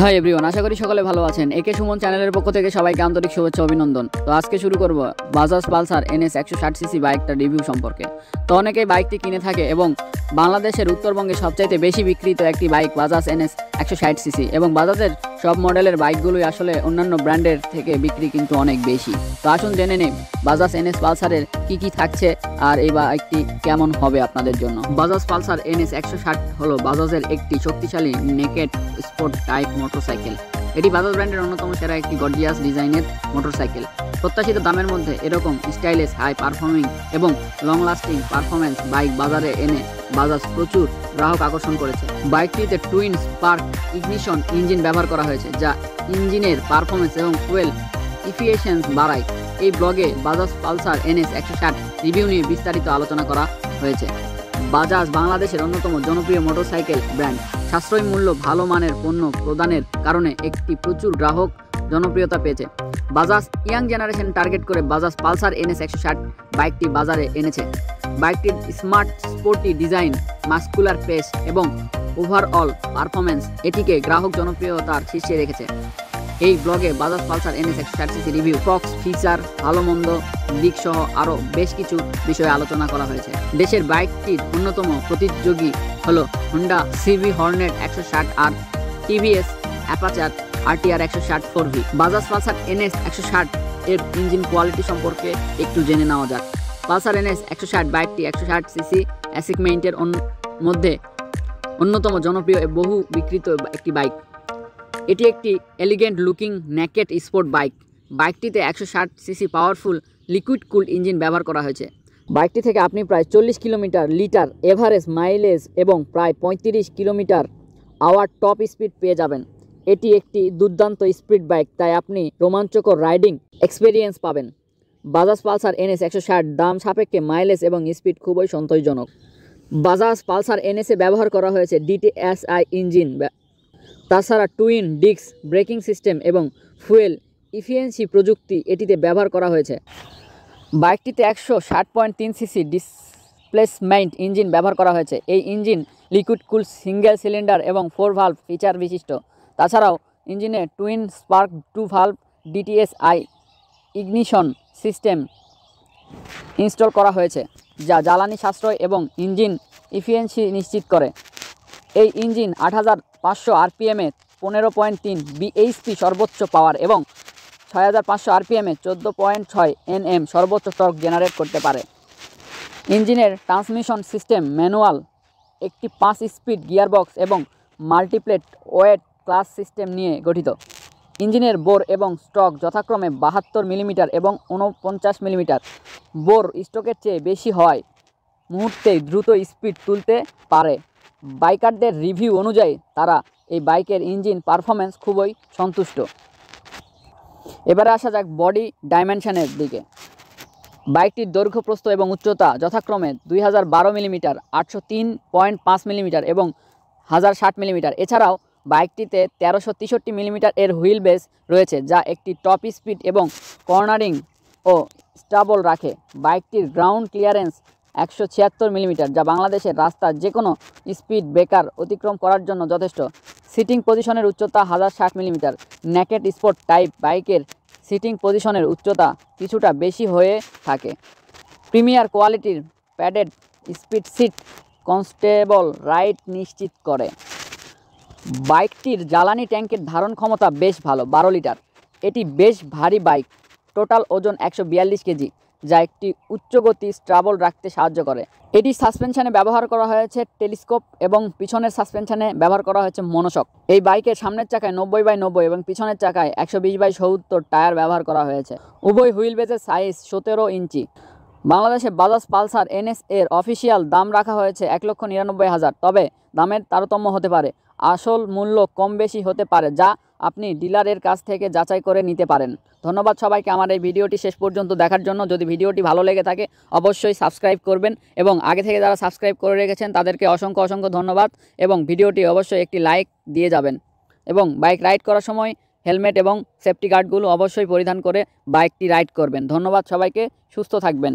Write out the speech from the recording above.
Hi everyone, আশা করি সকলে ভালো আছেন। একে সুমন চ্যানেলের পক্ষ থেকে সবাইকে আন্তরিক শুভেচ্ছা অভিনন্দন। তো আজকে শুরু করব বাজাজ পালসার NS 160cc বাইকটা রিভিউ সম্পর্কে। তো অনেকেই বাইকটি কিনে থাকে এবং বাংলাদেশের উত্তরবঙ্গে সবচাইতে বেশি বিক্রিত একটি বাইক বাজাজ NS 160cc এবং বাজাজের সব মডেলের বাইকগুলোই আসলে অন্যান্য ব্র্যান্ডের থেকে বিক্রি কিন্তু অনেক বেশি। তো আসুন জেনে নেই বাজাজ NS পালসারের কি থাকছে আর এই বাইকটি কেমন হবে আপনাদের জন্য। বাজাজ পালসার NS 160 হলো বাজাজের একটি শক্তিশালী নেকেড স্পোর্ট টাইপ মোটরসাইকেল। এটি বাজাজ ব্র্যান্ডের অন্যতম সেরা একটি গর্জিয়াস ডিজাইনের মোটরসাইকেল। প্রত্যাশিত দামের মধ্যে এরকম স্টাইলিশ, হাই পারফর্মিং এবং লং লাস্টিং পারফরমেন্স বাইক বাজারে এনে বাজাজ প্রচুর গ্রাহক আকর্ষণ করেছে। বাইকটিতে টুইন স্পার্ক ইগনিশন ইঞ্জিন ব্যবহার করা হয়েছে, যা ইঞ্জিনের পারফরমেন্স এবং ফুয়েল ইফিশিয়েন্সি বাড়ায়। এই ব্লগে বাজাজ পালসার NS 160 রিভিউ নিয়ে বিস্তারিত আলোচনা করা হয়েছে। বাজাজ বাংলাদেশের অন্যতম জনপ্রিয় মোটরসাইকেল ব্র্যান্ড। সাশ্রয়ী মূল্য, ভালো মানের পণ্য প্রদানের কারণে একটি প্রচুর গ্রাহক জনপ্রিয়তা পেয়েছে। বাজাজ ইয়াং জেনারেশন টার্গেট করে বাজাজ পালসার NS 160 বাইকটি বাজারে এনেছে। বাইকটির smart sporty design, muscular pace এবং ওভারঅল পারফরমেন্স এটিকে গ্রাহক জনপ্রিয়তার শীর্ষে রেখেছে। এই ব্লগে Bajaj Pulsar NS 160cc review, Fox, feature, ভালো মন্দ দিক সহ আরও বেশ কিছু বিষয়ে আলোচনা করা হয়েছে। দেশের বাইকটির অন্যতম প্রতিযোগী হলো হোন্ডা CB হর্নেট 160 আর TVS aperture RTR 160 4V। Bajaj Pulsar NS 160 এর ইঞ্জিন কোয়ালিটি সম্পর্কে একটু জেনে নেওয়া যাক। পালসার NS 160 বাইকটি 160cc সেগমেন্টের মধ্যে অন্যতম জনপ্রিয় বহু বিক্রিত একটি বাইক। এটি একটি elegant looking naked sport bike. বাইকটিতে 160cc powerful liquid cooled engine ব্যবহার করা হয়েছে। বাইকটি থেকে আপনি প্রায় 40 কিলোমিটার লিটার এভারেজ মাইলেজ এবং প্রায় 35 কিলোমিটার আওয়ার টপ স্পিড পেয়ে যাবেন। এটি একটি দুর্দান্ত স্পিড বাইক, তাই আপনি রোমাঞ্চকর রাইডিং এক্সপিরিয়েন্স পাবেন। বাজাজ পালসার NS 160 দাম সাপেক্ষে মাইলেজ এবং স্পিড খুবই সন্তোষজনক। বাজাজ পালসার NS এ ব্যবহার করা হয়েছে DTSI ইঞ্জিন, তাছাড়া টুইন ডিস্ক ব্রেকিং সিস্টেম এবং ফুয়েল ইফিশিয়েন্সি প্রযুক্তি এটিতে ব্যবহার করা হয়েছে। বাইকটিতে 160.3cc ডিসপ্লেসমেন্ট ইঞ্জিন ব্যবহার করা হয়েছে। এই ইঞ্জিন লিকুইড কুল সিঙ্গেল সিলিন্ডার এবং 4 ভালভ ফিচার বিশিষ্ট। তাছাড়াও ইঞ্জিনে twin spark 2 valve DTSI ignition system install করা হয়েছে, যা জ্বালানি সাশ্রয় এবং ইঞ্জিন ইফিশিয়েন্সি নিশ্চিত করে। এই ইঞ্জিন 8500 RPM-এ 15.3 bhp সর্বোচ্চ পাওয়ার এবং 6500 RPM-এ 14.6 Nm সর্বোচ্চ টর্ক জেনারেট করতে পারে। ইঞ্জিনের ট্রান্সমিশন সিস্টেম ম্যানুয়াল, একটি 5 স্পিড গিয়ারবক্স এবং মাল্টিপ্লেট ওয়েট ক্লাস সিস্টেম নিয়ে গঠিত। ইঞ্জিনের বোর এবং স্ট্রোক যথাক্রমে 72 মিলিমিটার এবং 49 মিলিমিটার। বোর স্ট্রোকের চেয়ে বেশি হওয়ায় মুহূর্তেই দ্রুত স্পিড তুলতে পারে। বাইকারদের রিভিউ অনুযায়ী তারা এই বাইকের ইঞ্জিন পারফরমেন্স খুবই সন্তুষ্ট। এবারে আসা যাক বডি ডাইমেনশনের দিকে। বাইকটির দৈর্ঘ্য, প্রস্থ এবং উচ্চতা যথাক্রমে 2012 মিলিমিটার, 803.5 মিলিমিটার এবং 1060 মিলিমিটার। এছাড়াও বাইকটিতে 1363 মিলিমিটার এর হুইল বেস রয়েছে, যা একটি টপ স্পিড এবং কর্নারিং ও স্টেবল রাখে। বাইকটির গ্রাউন্ড ক্লিয়ারেন্স 176 মিলিমিটার, যা বাংলাদেশের রাস্তার যে কোনো স্পিড ব্রেকার অতিক্রম করার জন্য যথেষ্ট। সিটিং পজিশনের উচ্চতা 1060 মিলিমিটার। নেকেড স্পোর্ট টাইপ বাইকের সিটিং পজিশনের উচ্চতা কিছুটা বেশি হয়ে থাকে। প্রিমিয়ার কোয়ালিটির padded speed seat comfortable ride নিশ্চিত করে। বাইকটির জ্বালানি ট্যাঙ্কের ধারণ ক্ষমতা বেশ ভালো, 12 লিটার। এটি বেশ ভারী বাইক। টোটাল ওজন 142 কেজি, যা একটি উচ্চ গতি স্ট্রাবল রাখতে সাহায্য করে। এটি সাসপেনশনে ব্যবহার করা হয়েছে টেলিস্কোপ এবং পিছনের সাসপেনশনে ব্যবহার করা হয়েছে মনোশক। এই বাইকের সামনের চাকায় 90/90 এবং পিছনের চাকায় 120/70 টায়ার ব্যবহার করা হয়েছে। উভয় হুইল বেসের সাইজ 17 ইঞ্চি। বাংলাদেশে বাজাজ পালসার NS এর অফিসিয়াল দাম রাখা হয়েছে 1,99,000, তবে দামের তারতম্য হতে পারে। আসল মূল্য কম বেশি হতে পারে, যা আপনি ডিলারের কাছ থেকে যাচাই করে নিতে পারেন। ধন্যবাদ সবাইকে আমার এই ভিডিওটি শেষ পর্যন্ত দেখার জন্য। যদি ভিডিওটি ভালো লেগে থাকে অবশ্যই সাবস্ক্রাইব করবেন এবং আগে থেকে যারা সাবস্ক্রাইব করে রেখেছেন তাদেরকে অসংখ্য ধন্যবাদ এবং ভিডিওটি অবশ্যই একটি লাইক দিয়ে যাবেন এবং বাইক রাইড করার সময় হেলমেট এবং সেফটি গার্ডগুলো অবশ্যই পরিধান করে বাইকটি রাইড করবেন। ধন্যবাদ সবাইকে, সুস্থ থাকবেন।